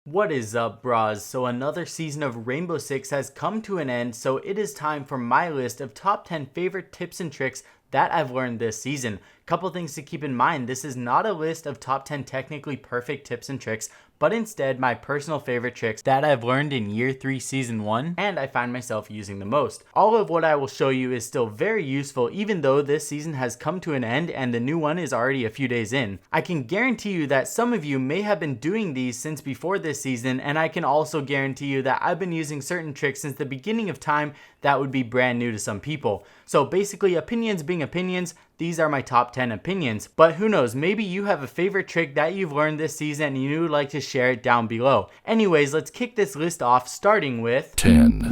What is up, bras? So another season of Rainbow Six has come to an end, so it is time for my list of top 10 favorite tips and tricks that I've learned this season. Couple things to keep in mind: this is not a list of top 10 technically perfect tips and tricks, but instead my personal favorite tricks that I've learned in year 3 season 1 and I find myself using the most. All of what I will show you is still very useful even though this season has come to an end and the new one is already a few days in. I can guarantee you that some of you may have been doing these since before this season, and I can also guarantee you that I've been using certain tricks since the beginning of time that would be brand new to some people. So basically, opinions being opinions, these are my top 10 opinions. But who knows, maybe you have a favorite trick that you've learned this season and you would like to share it down below. Anyways, let's kick this list off starting with 10.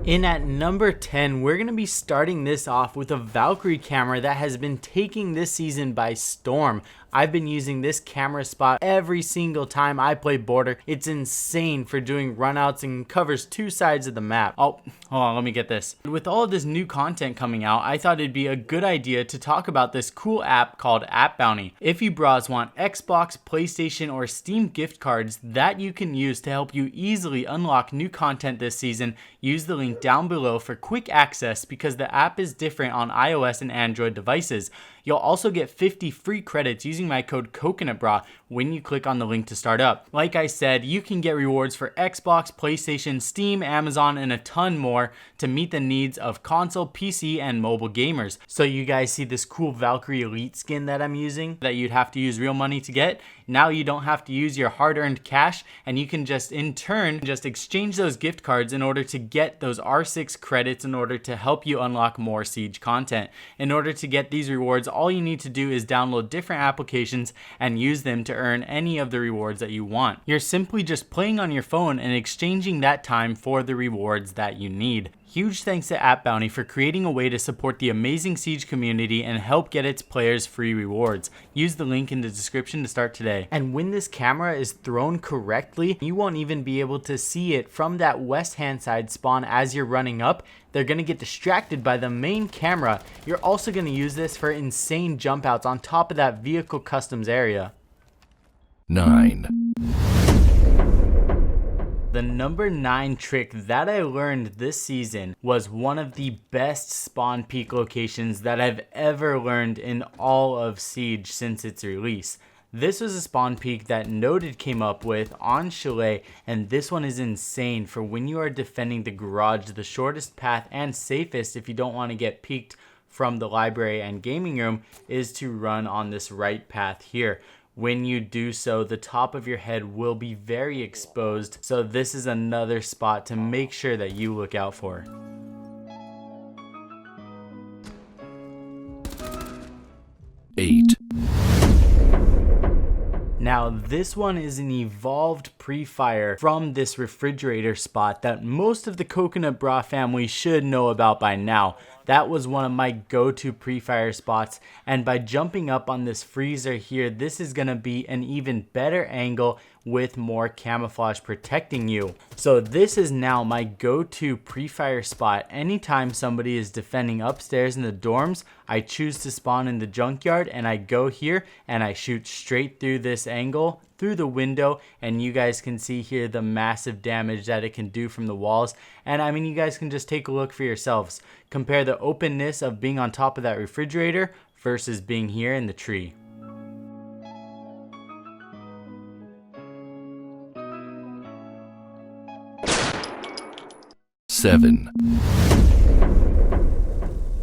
In at number 10, we're going to be starting this off with a Valkyrie camera that has been taking this season by storm. I've been using this camera spot every single time I play Border. It's insane for doing runouts and covers 2 sides of the map. Oh, hold on, let me get this. With all of this new content coming out, I thought it'd be a good idea to talk about this cool app called App Bounty. If you bras want Xbox, PlayStation, or Steam gift cards that you can use to help you easily unlock new content this season, use the link down below for quick access because the app is different on iOS and Android devices. You'll also get 50 free credits using my code COCONUTBRA when you click on the link to start up. Like I said, you can get rewards for Xbox, PlayStation, Steam, Amazon, and a ton more to meet the needs of console, PC, and mobile gamers. So you guys see this cool Valkyrie Elite skin that I'm using that you'd have to use real money to get? Now you don't have to use your hard-earned cash, and you can just in turn just exchange those gift cards in order to get those R6 credits in order to help you unlock more Siege content. In order to get these rewards, all you need to do is download different applications and use them to earn any of the rewards that you want. You're simply just playing on your phone and exchanging that time for the rewards that you need. Huge thanks to App Bounty for creating a way to support the amazing Siege community and help get its players free rewards. Use the link in the description to start today. And when this camera is thrown correctly, you won't even be able to see it from that west hand side spawn as you're running up. They're going to get distracted by the main camera. You're also going to use this for insane jump outs on top of that vehicle customs area. 9. The number 9 trick that I learned this season was one of the best spawn peak locations that I've ever learned in all of Siege since its release. This was a spawn peak that Noted came up with on Chalet, and this one is insane for when you are defending the garage. The shortest path and safest if you don't want to get peeked from the library and gaming room is to run on this right path here. When you do so, the top of your head will be very exposed, so this is another spot to make sure that you look out for. 8. Now this one is an evolved pre-fire from this refrigerator spot that most of the Coconut Bra family should know about by now. That was one of my go-to pre-fire spots, and by jumping up on this freezer here, this is going to be an even better angle with more camouflage protecting you. So this is now my go-to pre-fire spot. Anytime somebody is defending upstairs in the dorms, I choose to spawn in the junkyard and I go here and I shoot straight through this angle through the window, and you guys can see here the massive damage that it can do from the walls. And I mean, you guys can just take a look for yourselves. Compare the openness of being on top of that refrigerator versus being here in the tree. 7.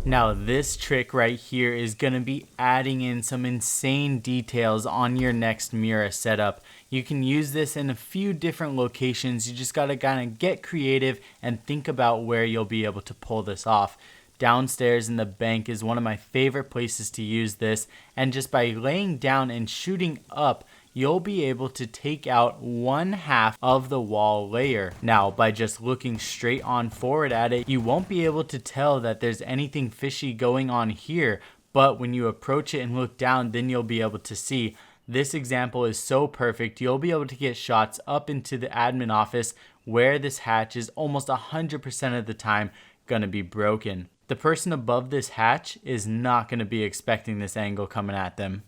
Now this trick right here is going to be adding in some insane details on your next Mira setup. You can use this in a few different locations. You just got to kind of get creative and think about where you'll be able to pull this off. Downstairs in the bank is one of my favorite places to use this, and just by laying down and shooting up, you'll be able to take out 1/2 of the wall layer. Now, by just looking straight on forward at it, you won't be able to tell that there's anything fishy going on here, but when you approach it and look down, then you'll be able to see. This example is so perfect. You'll be able to get shots up into the admin office where this hatch is almost 100% of the time gonna be broken. The person above this hatch is not gonna be expecting this angle coming at them.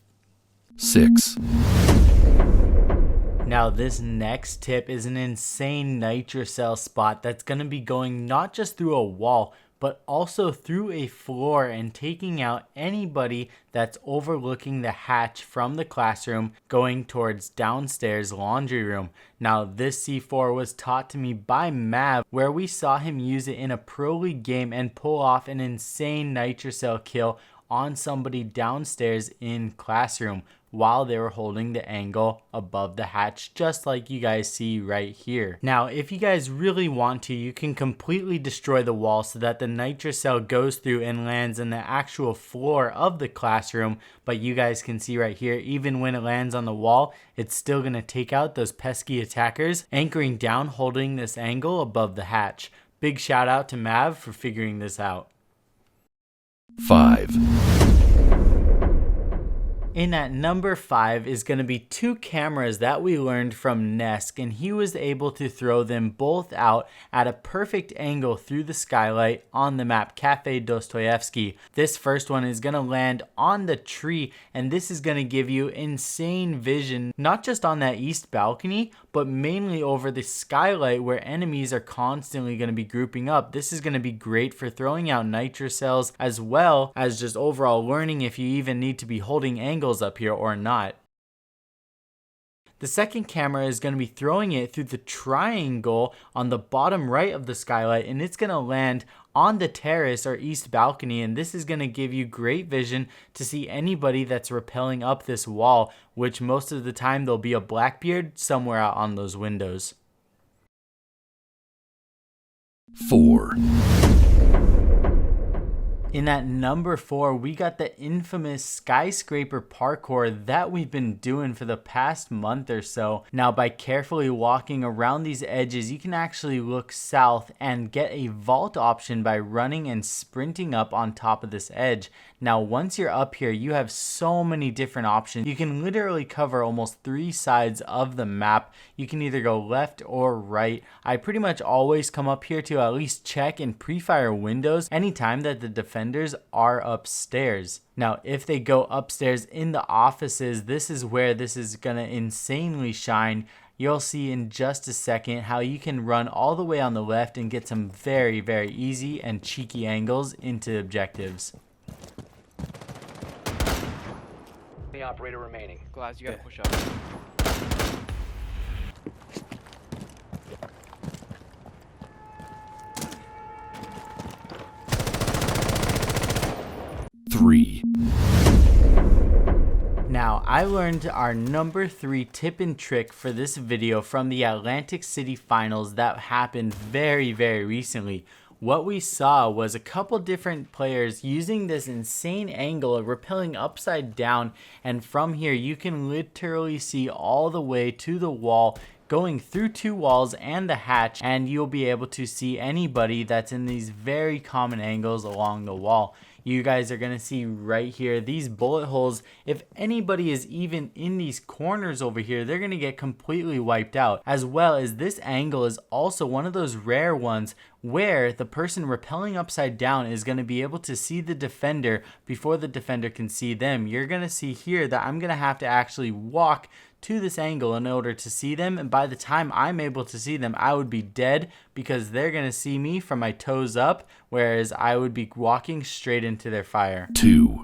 6. Now this next tip is an insane nitrocell spot that's going to be going not just through a wall, but also through a floor and taking out anybody that's overlooking the hatch from the classroom going towards downstairs laundry room. Now this C4 was taught to me by Mav, where we saw him use it in a pro league game and pull off an insane nitrocell kill on somebody downstairs in classroom while they were holding the angle above the hatch, just like you guys see right here. Now, if you guys really want to, you can completely destroy the wall so that the nitrocell goes through and lands in the actual floor of the classroom. But you guys can see right here, even when it lands on the wall, it's still gonna take out those pesky attackers anchoring down, holding this angle above the hatch. Big shout out to Mav for figuring this out. 5. In at number 5 is going to be 2 cameras that we learned from Nesk, and he was able to throw them both out at a perfect angle through the skylight on the map Cafe Dostoevsky. This first one is going to land on the tree, and this is going to give you insane vision, not just on that east balcony, but mainly over the skylight where enemies are constantly going to be grouping up. This is going to be great for throwing out nitrocells, as well as just overall learning if you even need to be holding angles up here or not. The second camera is going to be throwing it through the triangle on the bottom right of the skylight, and it's going to land on the terrace or east balcony, and this is going to give you great vision to see anybody that's rappelling up this wall, which most of the time there'll be a Blackbeard somewhere out on those windows. 4. In at number 4, we got the infamous skyscraper parkour that we've been doing for the past month or so. Now, by carefully walking around these edges, you can actually look south and get a vault option by running and sprinting up on top of this edge. Now, once you're up here, you have so many different options. You can literally cover almost 3 sides of the map. You can either go left or right. I pretty much always come up here to at least check and pre-fire windows anytime that the defenders are upstairs. Now, if they go upstairs in the offices, this is where this is gonna insanely shine. You'll see in just a second how you can run all the way on the left and get some very, very easy and cheeky angles into objectives. The operator remaining. Glass, you gotta push up. 3. Now, I learned our number 3 tip and trick for this video from the Atlantic City finals that happened very, very recently. What we saw was a couple different players using this insane angle of rappelling upside down, and from here you can literally see all the way to the wall, going through 2 walls and the hatch, and you'll be able to see anybody that's in these very common angles along the wall. You guys are gonna see right here these bullet holes. If anybody is even in these corners over here, they're gonna get completely wiped out. As well as this angle is also one of those rare ones where the person rappelling upside down is gonna be able to see the defender before the defender can see them. You're gonna see here that I'm gonna have to actually walk to this angle in order to see them, and by the time I'm able to see them, I would be dead because they're gonna see me from my toes up, whereas I would be walking straight into their fire. 2.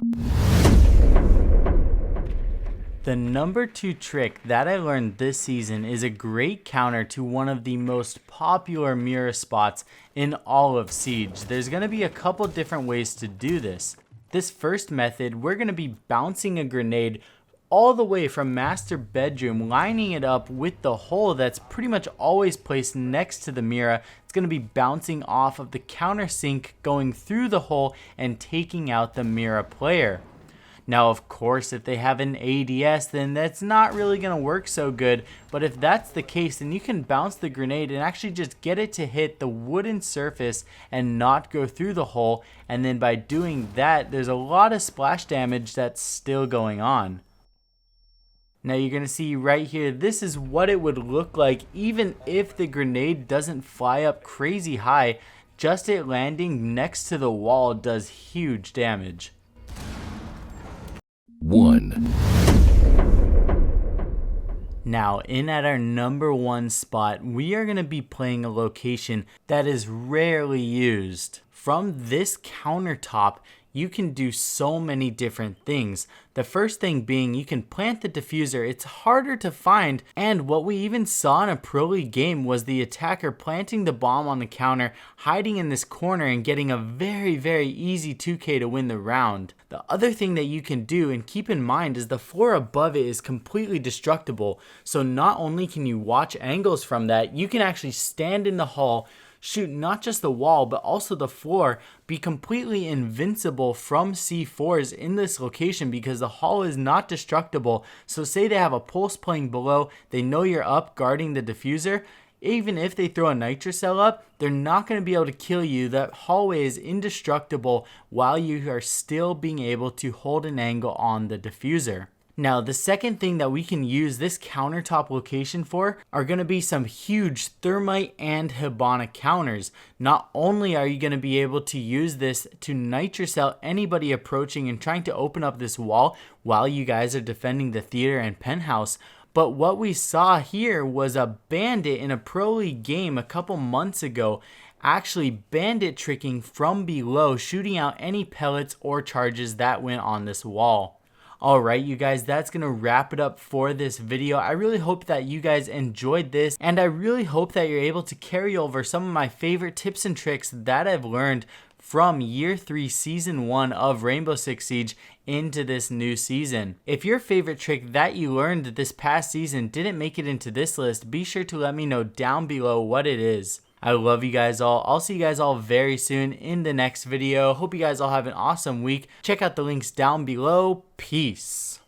The number 2 trick that I learned this season is a great counter to one of the most popular mirror spots in all of Siege. There's gonna be a couple different ways to do this. This first method, we're gonna be bouncing a grenade all the way from master bedroom, lining it up with the hole that's pretty much always placed next to the mirror. It's going to be bouncing off of the countersink, going through the hole and taking out the mirror player. Now, of course, if they have an ADS, then that's not really going to work so good. But if that's the case, then you can bounce the grenade and actually just get it to hit the wooden surface and not go through the hole. And then by doing that, there's a lot of splash damage that's still going on. Now you're going to see right here, this is what it would look like even if the grenade doesn't fly up crazy high. Just it landing next to the wall does huge damage. 1. Now, in at our number 1 spot, we are going to be playing a location that is rarely used. From this countertop, you can do so many different things. The first thing being you can plant the diffuser. It's harder to find, and what we even saw in a Pro League game was the attacker planting the bomb on the counter, hiding in this corner and getting a very, very easy 2K to win the round. The other thing that you can do, and keep in mind, is the floor above it is completely destructible. So not only can you watch angles from that, you can actually stand in the hall, shoot not just the wall but also the floor, be completely invincible from C4s in this location because the hall is not destructible. So say they have a pulse playing below, they know you're up guarding the diffuser. Even if they throw a nitrocell up, they're not going to be able to kill you. That hallway is indestructible while you are still being able to hold an angle on the diffuser. Now, the second thing that we can use this countertop location for are going to be some huge thermite and Hibana counters. Not only are you going to be able to use this to nitrocell anybody approaching and trying to open up this wall while you guys are defending the theater and penthouse, but what we saw here was a bandit in a Pro League game a couple months ago actually bandit tricking from below, shooting out any pellets or charges that went on this wall. Alright you guys, that's going to wrap it up for this video. I really hope that you guys enjoyed this, and I really hope that you're able to carry over some of my favorite tips and tricks that I've learned from year 3 season 1 of Rainbow Six Siege into this new season. If your favorite trick that you learned this past season didn't make it into this list, be sure to let me know down below what it is. I love you guys all. I'll see you guys all very soon in the next video. Hope you guys all have an awesome week. Check out the links down below. Peace.